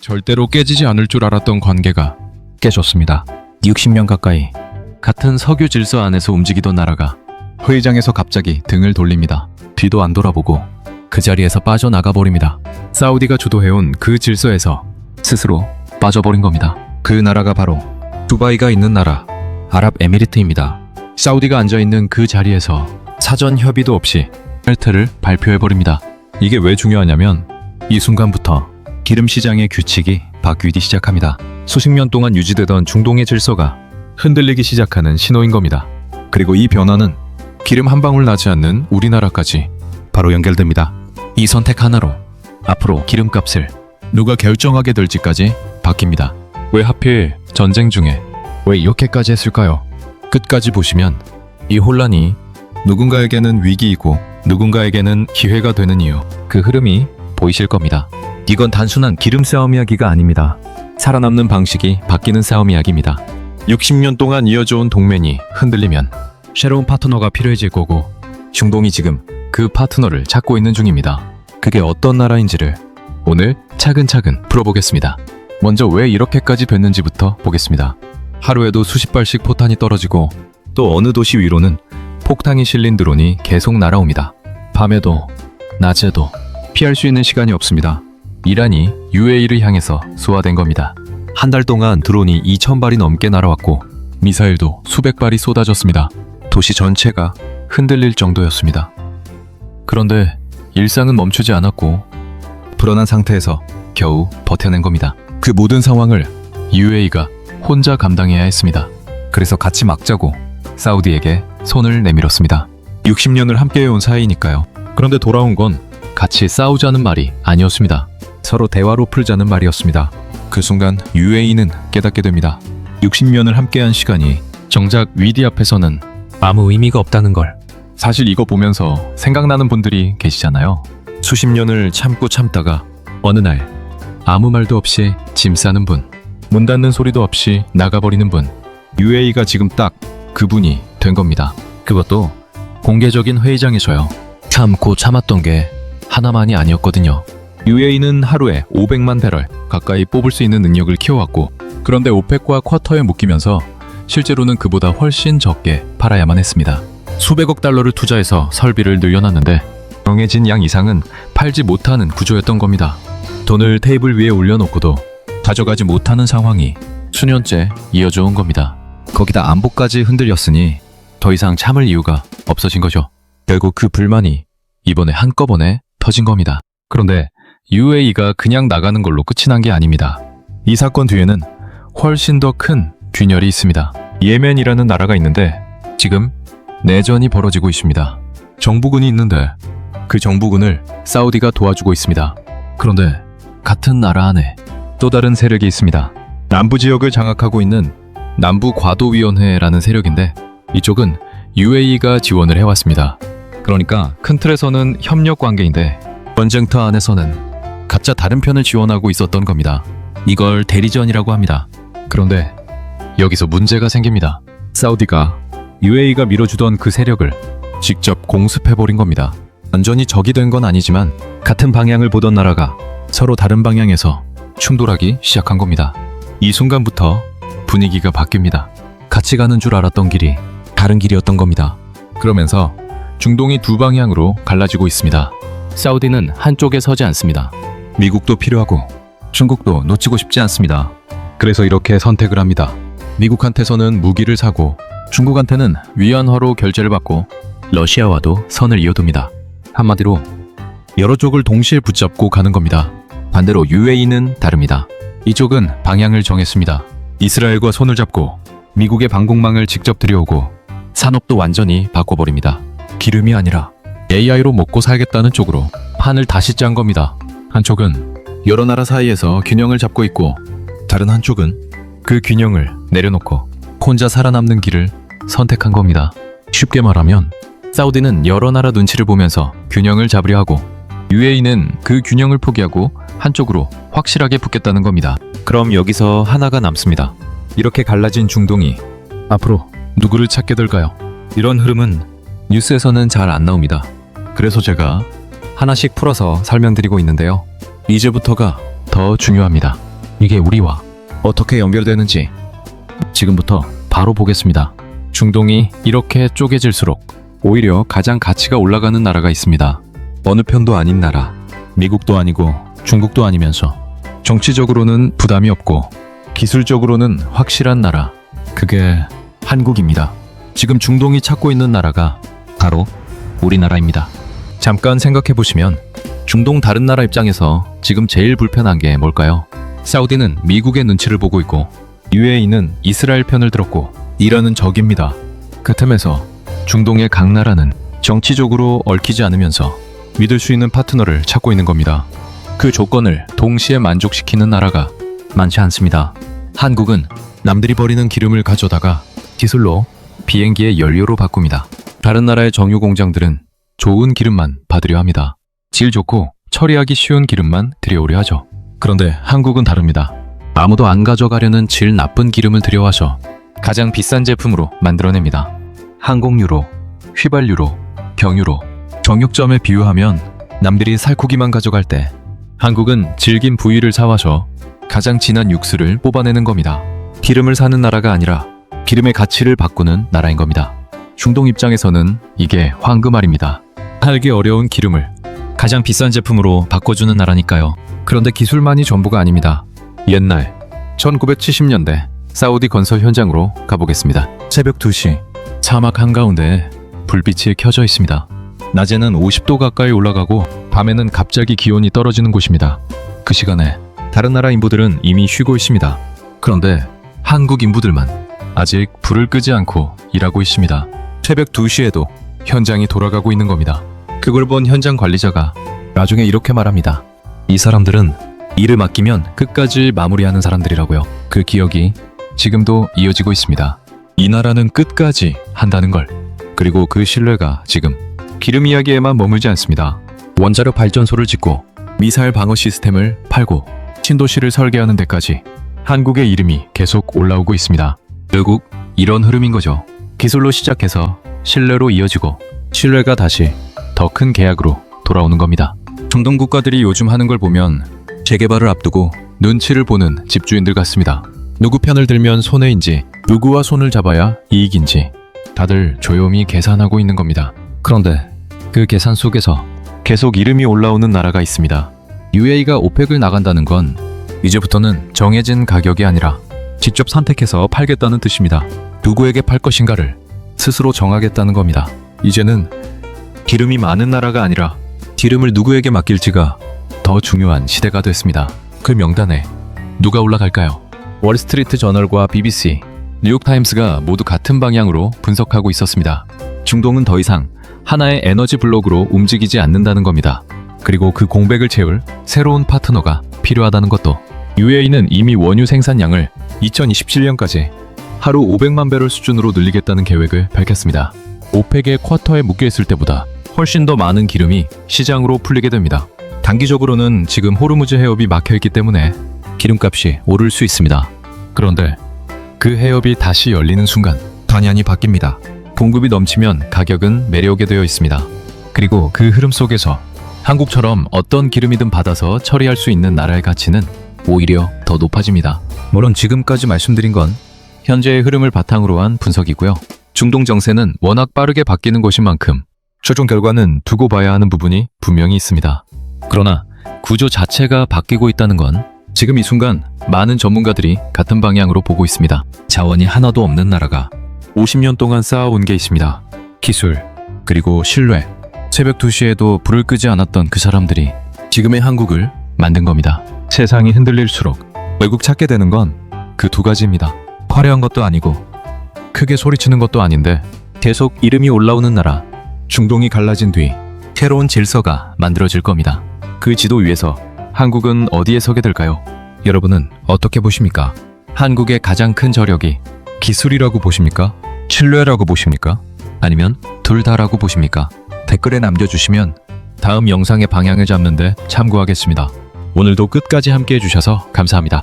절대로 깨지지 않을 줄 알았던 관계가 깨졌습니다. 60년 가까이 같은 석유 질서 안에서 움직이던 나라가 회의장에서 갑자기 등을 돌립니다. 뒤도 안 돌아보고 그 자리에서 빠져나가 버립니다. 사우디가 주도해온 그 질서에서 스스로 빠져버린 겁니다. 그 나라가 바로 두바이가 있는 나라 아랍에미리트입니다. 사우디가 앉아있는 그 자리에서 사전 협의도 없이 헬트를 발표해버립니다. 이게 왜 중요하냐면 이 순간부터 기름 시장의 규칙이 바뀌기 시작합니다. 수십 년 동안 유지되던 중동의 질서가 흔들리기 시작하는 신호인 겁니다. 그리고 이 변화는 기름 한 방울 나지 않는 우리나라까지 바로 연결됩니다. 이 선택 하나로 앞으로 기름값을 누가 결정하게 될지까지 바뀝니다. 왜 하필 전쟁 중에 왜 이렇게까지 했을까요? 끝까지 보시면 이 혼란이 누군가에게는 위기이고 누군가에게는 기회가 되는 이유, 그 흐름이 보이실 겁니다. 이건 단순한 기름 싸움 이야기가 아닙니다. 살아남는 방식이 바뀌는 싸움 이야기입니다. 60년 동안 이어져온 동맹이 흔들리면 새로운 파트너가 필요해질 거고 중동이 지금 그 파트너를 찾고 있는 중입니다. 그게 어떤 나라인지를 오늘 차근차근 풀어보겠습니다. 먼저 왜 이렇게까지 됐는지부터 보겠습니다. 하루에도 수십 발씩 포탄이 떨어지고 또 어느 도시 위로는 폭탄이 실린 드론이 계속 날아옵니다. 밤에도 낮에도 피할 수 있는 시간이 없습니다. 이란이 UAE를 향해서 쏘아댄 겁니다. 한 달 동안 드론이 2,000발이 넘게 날아왔고 미사일도 수백 발이 쏟아졌습니다. 도시 전체가 흔들릴 정도였습니다. 그런데 일상은 멈추지 않았고 불안한 상태에서 겨우 버텨낸 겁니다. 그 모든 상황을 UAE가 혼자 감당해야 했습니다. 그래서 같이 막자고 사우디에게 손을 내밀었습니다. 60년을 함께해온 사이니까요. 그런데 돌아온 건 같이 싸우자는 말이 아니었습니다. 서로 대화로 풀자는 말이었습니다. 그 순간 UAE는 깨닫게 됩니다. 60년을 함께한 시간이 정작 위디 앞에서는 아무 의미가 없다는 걸. 사실 이거 보면서 생각나는 분들이 계시잖아요. 수십 년을 참고 참다가 어느 날 아무 말도 없이 짐 싸는 분, 문 닫는 소리도 없이 나가버리는 분. UAE가 지금 딱 그분이 된 겁니다. 그것도 공개적인 회의장에서요. 참고 참았던 게 하나만이 아니었거든요. UAE는 하루에 500만 배럴 가까이 뽑을 수 있는 능력을 키워왔고, 그런데 오펙과 쿼터에 묶이면서 실제로는 그보다 훨씬 적게 팔아야만 했습니다. 수백억 달러를 투자해서 설비를 늘려놨는데 정해진 양 이상은 팔지 못하는 구조였던 겁니다. 돈을 테이블 위에 올려놓고도 가져가지 못하는 상황이 수년째 이어져 온 겁니다. 거기다 안보까지 흔들렸으니 더 이상 참을 이유가 없어진 거죠. 결국 그 불만이 이번에 한꺼번에 터진 겁니다. 그런데 UAE가 그냥 나가는 걸로 끝이 난 게 아닙니다. 이 사건 뒤에는 훨씬 더 큰 균열이 있습니다. 예멘이라는 나라가 있는데 지금 내전이 벌어지고 있습니다. 정부군이 있는데 그 정부군을 사우디가 도와주고 있습니다. 그런데 같은 나라 안에 또 다른 세력이 있습니다. 남부 지역을 장악하고 있는 남부과도위원회라는 세력인데 이쪽은 UAE가 지원을 해왔습니다. 그러니까 큰 틀에서는 협력 관계인데 전쟁터 안에서는 각자 다른 편을 지원하고 있었던 겁니다. 이걸 대리전이라고 합니다. 그런데 여기서 문제가 생깁니다. 사우디가 UAE가 밀어주던 그 세력을 직접 공습해버린 겁니다. 완전히 적이 된 건 아니지만 같은 방향을 보던 나라가 서로 다른 방향에서 충돌하기 시작한 겁니다. 이 순간부터 분위기가 바뀝니다. 같이 가는 줄 알았던 길이 다른 길이었던 겁니다. 그러면서 중동이 두 방향으로 갈라지고 있습니다. 사우디는 한쪽에 서지 않습니다. 미국도 필요하고 중국도 놓치고 싶지 않습니다. 그래서 이렇게 선택을 합니다. 미국한테서는 무기를 사고 중국한테는 위안화로 결제를 받고 러시아와도 선을 이어둡니다. 한마디로 여러 쪽을 동시에 붙잡고 가는 겁니다. 반대로 UAE는 다릅니다. 이쪽은 방향을 정했습니다. 이스라엘과 손을 잡고 미국의 방공망을 직접 들여오고 산업도 완전히 바꿔버립니다. 기름이 아니라 AI로 먹고 살겠다는 쪽으로 판을 다시 짠 겁니다. 한쪽은 여러 나라 사이에서 균형을 잡고 있고 다른 한쪽은 그 균형을 내려놓고 혼자 살아남는 길을 선택한 겁니다. 쉽게 말하면 사우디는 여러 나라 눈치를 보면서 균형을 잡으려 하고 UAE는 그 균형을 포기하고 한쪽으로 확실하게 붙겠다는 겁니다. 그럼 여기서 하나가 남습니다. 이렇게 갈라진 중동이 앞으로 누구를 찾게 될까요? 이런 흐름은 뉴스에서는 잘 안 나옵니다. 그래서 제가 하나씩 풀어서 설명드리고 있는데요. 이제부터가 더 중요합니다. 이게 우리와 어떻게 연결되는지 지금부터 바로 보겠습니다. 중동이 이렇게 쪼개질수록 오히려 가장 가치가 올라가는 나라가 있습니다. 어느 편도 아닌 나라. 미국도 아니고 중국도 아니면서 정치적으로는 부담이 없고 기술적으로는 확실한 나라. 그게 한국입니다. 지금 중동이 찾고 있는 나라가 바로 우리나라입니다. 잠깐 생각해 보시면 중동 다른 나라 입장에서 지금 제일 불편한 게 뭘까요? 사우디는 미국의 눈치를 보고 있고 UAE는 이스라엘 편을 들었고 이란은 적입니다. 그 틈에서 중동의 각 나라는 정치적으로 얽히지 않으면서 믿을 수 있는 파트너를 찾고 있는 겁니다. 그 조건을 동시에 만족시키는 나라가 많지 않습니다. 한국은 남들이 버리는 기름을 가져다가 기술로 비행기의 연료로 바꿉니다. 다른 나라의 정유 공장들은 좋은 기름만 받으려 합니다. 질 좋고 처리하기 쉬운 기름만 들여오려 하죠. 그런데 한국은 다릅니다. 아무도 안 가져가려는 질 나쁜 기름을 들여와서 가장 비싼 제품으로 만들어냅니다. 항공유로, 휘발유로, 경유로 정육점에 비유하면 남들이 살코기만 가져갈 때 한국은 질긴 부위를 사와서 가장 진한 육수를 뽑아내는 겁니다. 기름을 사는 나라가 아니라 기름의 가치를 바꾸는 나라인 겁니다. 중동 입장에서는 이게 황금알입니다. 팔기 어려운 기름을 가장 비싼 제품으로 바꿔주는 나라니까요. 그런데 기술만이 전부가 아닙니다. 옛날 1970년대 사우디 건설 현장으로 가보겠습니다. 새벽 2시 사막 한가운데 불빛이 켜져 있습니다. 낮에는 50도 가까이 올라가고 밤에는 갑자기 기온이 떨어지는 곳입니다. 그 시간에 다른 나라 인부들은 이미 쉬고 있습니다. 그런데 한국 인부들만 아직 불을 끄지 않고 일하고 있습니다. 새벽 2시에도 현장이 돌아가고 있는 겁니다. 그걸 본 현장 관리자가 나중에 이렇게 말합니다. 이 사람들은 일을 맡기면 끝까지 마무리하는 사람들이라고요. 그 기억이 지금도 이어지고 있습니다. 이 나라는 끝까지 한다는 걸. 그리고 그 신뢰가 지금 기름 이야기에만 머물지 않습니다. 원자력 발전소를 짓고 미사일 방어 시스템을 팔고 신도시를 설계하는 데까지 한국의 이름이 계속 올라오고 있습니다. 결국 이런 흐름인 거죠. 기술로 시작해서 신뢰로 이어지고 신뢰가 다시 더 큰 계약으로 돌아오는 겁니다. 중동 국가들이 요즘 하는 걸 보면 재개발을 앞두고 눈치를 보는 집주인들 같습니다. 누구 편을 들면 손해인지 누구와 손을 잡아야 이익인지 다들 조용히 계산하고 있는 겁니다. 그런데 그 계산 속에서 계속 이름이 올라오는 나라가 있습니다. UAE가 오펙을 나간다는 건 이제부터는 정해진 가격이 아니라 직접 선택해서 팔겠다는 뜻입니다. 누구에게 팔 것인가를 스스로 정하겠다는 겁니다. 이제는 기름이 많은 나라가 아니라 기름을 누구에게 맡길지가 더 중요한 시대가 됐습니다. 그 명단에 누가 올라갈까요? 월스트리트 저널과 BBC, 뉴욕타임스가 모두 같은 방향으로 분석하고 있었습니다. 중동은 더 이상 하나의 에너지 블록으로 움직이지 않는다는 겁니다. 그리고 그 공백을 채울 새로운 파트너가 필요하다는 것도. UAE는 이미 원유 생산량을 2027년까지 하루 500만 배럴 수준으로 늘리겠다는 계획을 밝혔습니다. 오펙의 쿼터에 묶여있을 때보다 훨씬 더 많은 기름이 시장으로 풀리게 됩니다. 단기적으로는 지금 호르무즈 해협이 막혀있기 때문에 기름값이 오를 수 있습니다. 그런데 그 해협이 다시 열리는 순간 방향이 바뀝니다. 공급이 넘치면 가격은 내려오게 되어 있습니다. 그리고 그 흐름 속에서 한국처럼 어떤 기름이든 받아서 처리할 수 있는 나라의 가치는 오히려 더 높아집니다. 물론 지금까지 말씀드린 건 현재의 흐름을 바탕으로 한 분석이고요. 중동 정세는 워낙 빠르게 바뀌는 것인 만큼 최종 결과는 두고 봐야 하는 부분이 분명히 있습니다. 그러나 구조 자체가 바뀌고 있다는 건 지금 이 순간 많은 전문가들이 같은 방향으로 보고 있습니다. 자원이 하나도 없는 나라가 50년 동안 쌓아온 게 있습니다. 기술, 그리고 신뢰. 새벽 2시에도 불을 끄지 않았던 그 사람들이 지금의 한국을 만든 겁니다. 세상이 흔들릴수록 결국 찾게 되는 건 그 두 가지입니다. 화려한 것도 아니고 크게 소리치는 것도 아닌데 계속 이름이 올라오는 나라. 중동이 갈라진 뒤 새로운 질서가 만들어질 겁니다. 그 지도 위에서 한국은 어디에 서게 될까요? 여러분은 어떻게 보십니까? 한국의 가장 큰 저력이 기술이라고 보십니까? 신뢰라고 보십니까? 아니면 둘 다라고 보십니까? 댓글에 남겨주시면 다음 영상의 방향을 잡는 데 참고하겠습니다. 오늘도 끝까지 함께 해주셔서 감사합니다.